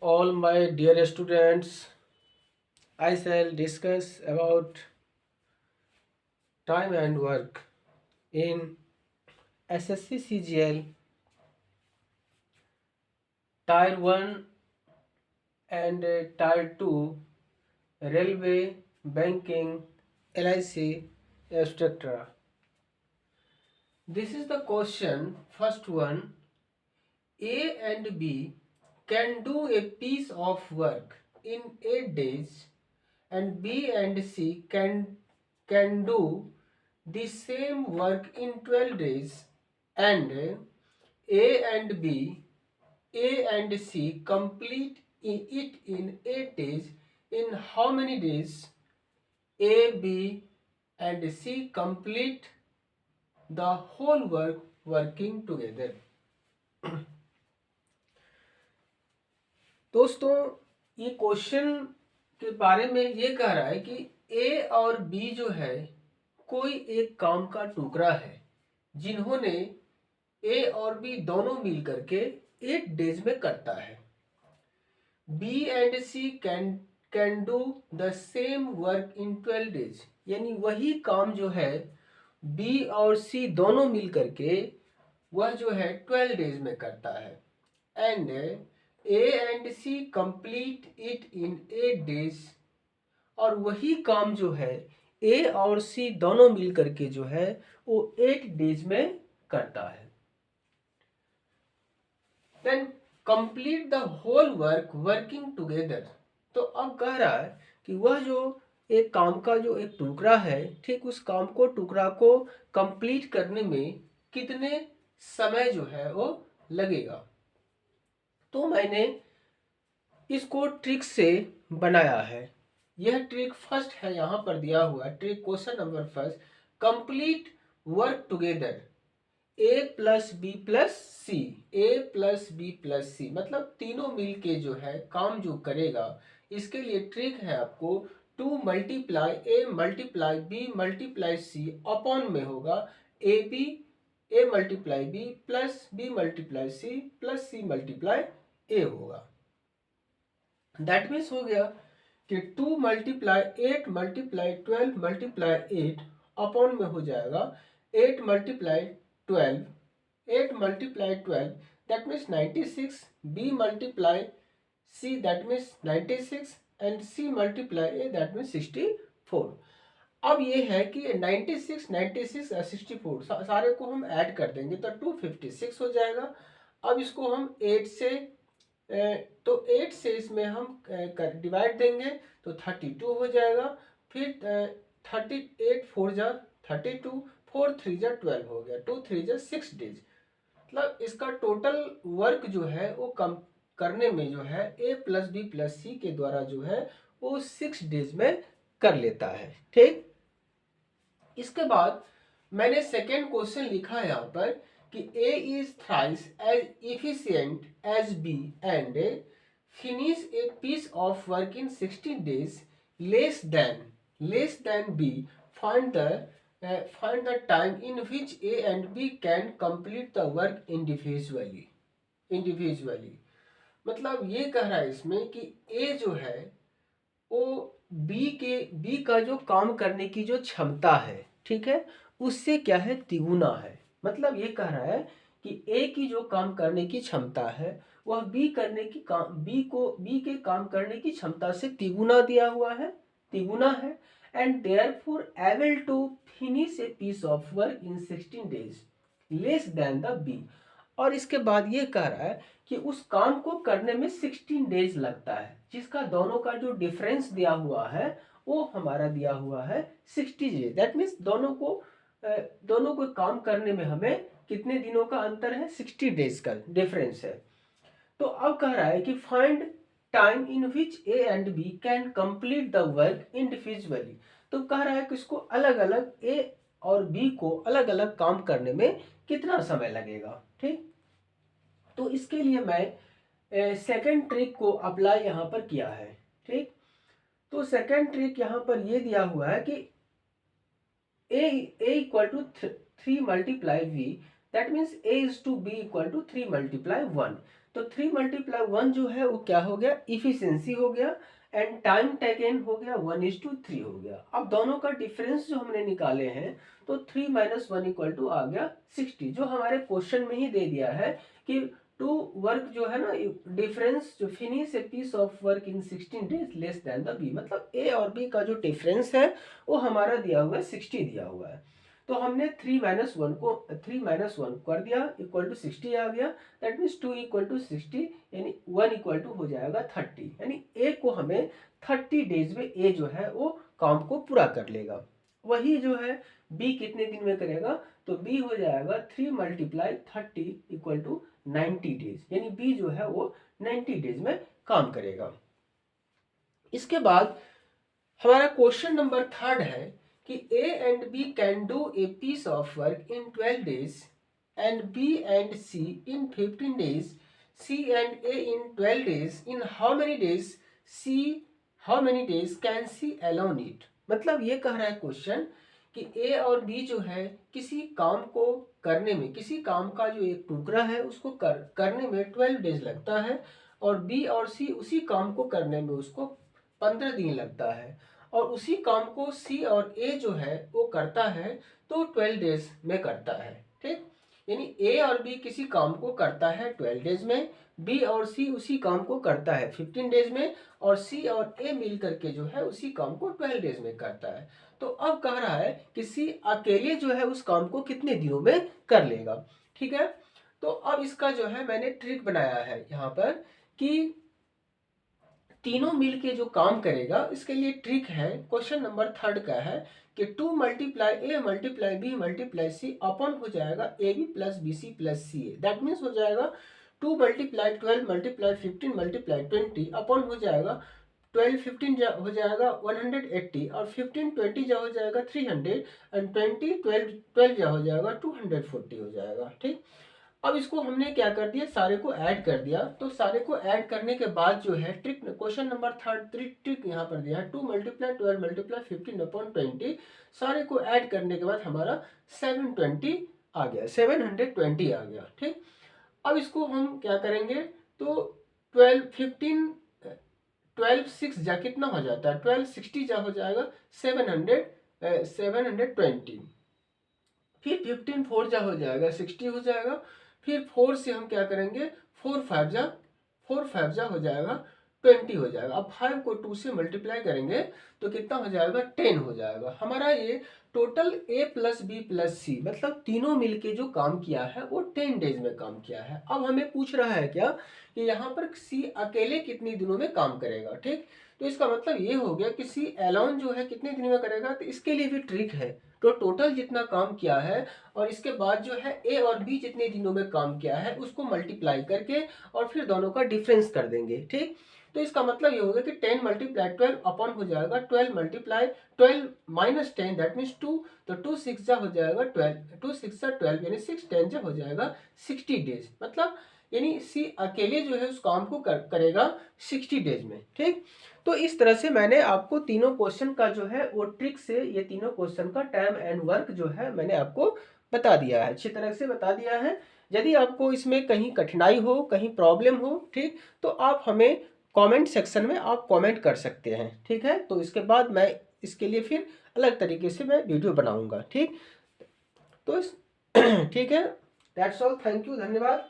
All my dear students, I shall discuss about time and work in SSC CGL Tier 1 and Tier 2 Railway, Banking, LIC, etc. This is the question, first one. A and B can do a piece of work in 8 days and B and C can do the same work in 12 days, and A and B, A and C complete it in 8 days. In how many days A, B and C complete the whole work working together? दोस्तों, ये question के बारे में ये कह रहा है कि ए और बी जो है कोई एक काम का टुकड़ा है जिन्होंने ए और बी दोनों मिल करके 8 डेज में करता है. B and C can do the same work in 12 days, यानी वही काम जो है बी और सी दोनों मिल करके वह जो है 12 डेज में करता है. And A and C complete it in 8 days, और वही काम जो है ए और सी दोनों मिल करके जो है वो 8 डेज में करता है. Then complete the whole work working together. तो अब कह रहा है कि वह जो एक काम का जो एक टुकड़ा है, ठीक उस काम को टुकड़ा को कंप्लीट करने में कितने समय जो है वो लगेगा. तो मैंने इसको ट्रिक से बनाया है. यह ट्रिक फर्स्ट है, यहाँ पर दिया हुआ trick question number first. Complete work together A plus B plus C. A plus B plus C मतलब तीनों मिल के जो है काम जो करेगा. इसके लिए ट्रिक है आपको 2 multiply A multiply B multiply C upon में होगा A B, A multiply B plus B multiply C plus C multiply A होगा. दैट मीन्स हो गया कि 2 मल्टीप्लाई 8 मल्टीप्लाई 12 मल्टीप्लाई 8 अपॉन में हो जाएगा 8 multiply 12, 8 multiply 12 that means 96, b multiply c that means 96 and c multiply a that means 64. अब ये है कि 96, 96 और 64 सारे को हम ऐड कर देंगे तो 256 हो जाएगा. अब इसको हम 8 से तो 8 से इसमें हम डिवाइड देंगे तो 32 हो जाएगा. फिर 38 4 जा 32, 4 3 जा 12 हो गया, 2 3 जा 6 डेज. मतलब इसका टोटल वर्क जो है वो कम करने में जो है ए प्लस बी प्लस सी के द्वारा जो है वो 6 डेज में कर लेता है. ठीक, इसके बाद मैंने सेकेंड क्वेश्चन लिखा है यहाँ पर कि A is thrice as efficient as B and finish a piece of work in 16 days less than B. Find the time in which A and B can complete the work individually. मतलब ये कह रहा है इसमें कि A जो है वो B का जो काम करने की जो क्षमता है, ठीक है, उससे क्या है तिगुना है. मतलब ये कह रहा है कि ए की जो काम करने की क्षमता है वह बी के काम करने की क्षमता से तिगुना दिया हुआ है, तिगुना है. And therefore able to finish a piece of work in 16 days less than the B. और इसके बाद ये कह रहा है कि उस काम को करने में 16 डेज लगता है, जिसका दोनों का जो डिफरेंस दिया हुआ है वो हमारा दिया हुआ है 60 डेज. दैट मीन्स दोनों को काम करने में हमें कितने दिनों का अंतर है, 60 डेज का डिफरेंस है. तो अब कह रहा है कि find time in which A and B can complete the work individually. तो कह रहा है कि इसको अलग अलग ए और बी को अलग अलग काम करने में कितना समय लगेगा. ठीक, तो इसके लिए मैं सेकेंड ट्रिक को अप्लाई यहाँ पर किया है. ठीक, तो सेकेंड ट्रिक यहाँ पर ये दिया हुआ है कि a equal to 3 multiply v, that means a is to b equal to 3 multiply 1. तो 3 × 1 जो है वो क्या हो गया, इफिशियंसी हो गया, एंड टाइम टेकन हो गया 1:3 हो गया। अब दोनों का डिफरेंस जो हमने निकाले हैं, तो 3 - 1 = आ गया 60, जो हमारे क्वेश्चन में ही दे दिया है कि टू वर्क जो है ना, डिफरेंस जो finish a piece of work in 16 days less than the B, मतलब ए और बी का जो डिफरेंस है वो हमारा दिया हुआ है 60 दिया हुआ है। तो हमने 3 - 1 को 3 - 1 कर दिया, इक्वल टू 60 आ गया। दैट मीन्स 2 = 60, यानी 1 = हो जाएगा 30, यानी ए को हमें 30 डेज में ए जो है वो काम को पूरा कर लेगा। वही जो है बी कितने दिन में करेगा, तो बी हो जाएगा 3 × 30 = 90 डेज, यानी बी जो है वो 90 डेज में काम करेगा। इसके बाद हमारा क्वेश्चन नंबर 3 है कि A and B can do a piece of work in 12 days and B and C in 15 days, C and A in 12 days, in how many days can C alone it? मतलब ये कह रहा है question कि A और B जो है किसी काम को करने में, किसी काम का जो एक टुकड़ा है उसको करने में 12 डेज लगता है, और B और C उसी काम को करने में उसको 15 दिन लगता है, और उसी काम को सी और ए जो है वो करता है तो 12 डेज में करता है। ठीक, यानी ए और बी किसी काम को करता है 12 डेज में, बी और सी उसी काम को करता है 15 डेज में, और सी और ए मिल करके जो है उसी काम को 12 डेज में करता है। तो अब कह रहा है कि सी अकेले जो है उस काम को कितने दिनों में कर लेगा। ठीक है, तो अब इसका जो है मैंने ट्रिक बनाया है यहाँ पर कि तीनों मिल के जो काम करेगा, इसके लिए ट्रिक है। क्वेश्चन नंबर 3 का है कि 2 × A × B × C अपॉन हो जाएगा AB + BC + CA। That means हो जाएगा 2 × 12 × 15 × 20 अपॉन हो जाएगा 12 15 हो जाएगा 180, और 15 20 जो हो जाएगा 300, एंड 20 12 जो हो जाएगा 240 हो जाएगा। ठीक, अब इसको हमने क्या कर दिया, सारे को ऐड कर दिया। तो सारे को ऐड करने के बाद जो है ट्रिक, क्वेश्चन नंबर 3 ट्रिक यहाँ पर दिया है 2 × 12 × 15/20, सारे को ऐड करने के बाद हमारा 720 आ गया, 720 आ गया। ठीक, अब इसको हम क्या करेंगे, तो 12 6 जा कितना हो जाता है, 12 60 जा हो जाएगा 720, फिर 15 4 जा हो जाएगा 60 हो जाएगा, फिर 4 से हम क्या करेंगे, 4 5 जा हो जाएगा 20 हो जाएगा। अब 5 को 2 से मल्टीप्लाई करेंगे तो कितना हो जाएगा, 10 हो जाएगा। हमारा ये टोटल A + B + C, मतलब तीनों मिलके जो काम किया है वो 10 डेज में काम किया है। अब हमें पूछ रहा है क्या कि यहाँ पर C अकेले कितने दिनों में काम करेगा। ठीक, तो इसका मतलब ये हो गया कि C अलोन जो है कितने दिन में करेगा, तो इसके लिए भी ट्रिक है। तो टोटल जितना काम किया है और इसके बाद जो है ए और बी जितने दिनों में काम किया है उसको मल्टीप्लाई करके और फिर दोनों का डिफरेंस कर देंगे। ठीक, तो इसका मतलब ये होगा कि 10 × 12 अपॉन हो जाएगा 12 × 12 - 10, दैट मीन्स 2, तो 2 6 जा हो जाएगा 12, 2 6 जा 12, यानी 6 10 जा हो जाएगा 60 डेज, मतलब यानी सी अकेले जो है उस काम को करेगा 60 डेज में। ठीक, तो इस तरह से मैंने आपको तीनों क्वेश्चन का जो है वो ट्रिक से ये तीनों क्वेश्चन का टाइम एंड वर्क जो है मैंने आपको बता दिया है, अच्छी तरह से बता दिया है। यदि आपको इसमें कहीं कठिनाई हो, कहीं प्रॉब्लम हो, ठीक, तो आप हमें कमेंट सेक्शन में आप कमेंट कर सकते हैं। ठीक है, तो इसके बाद मैं इसके लिए फिर अलग तरीके से मैं वीडियो बनाऊंगा। ठीक, तो ठीक है, दैट्स ऑल, थैंक यू, धन्यवाद।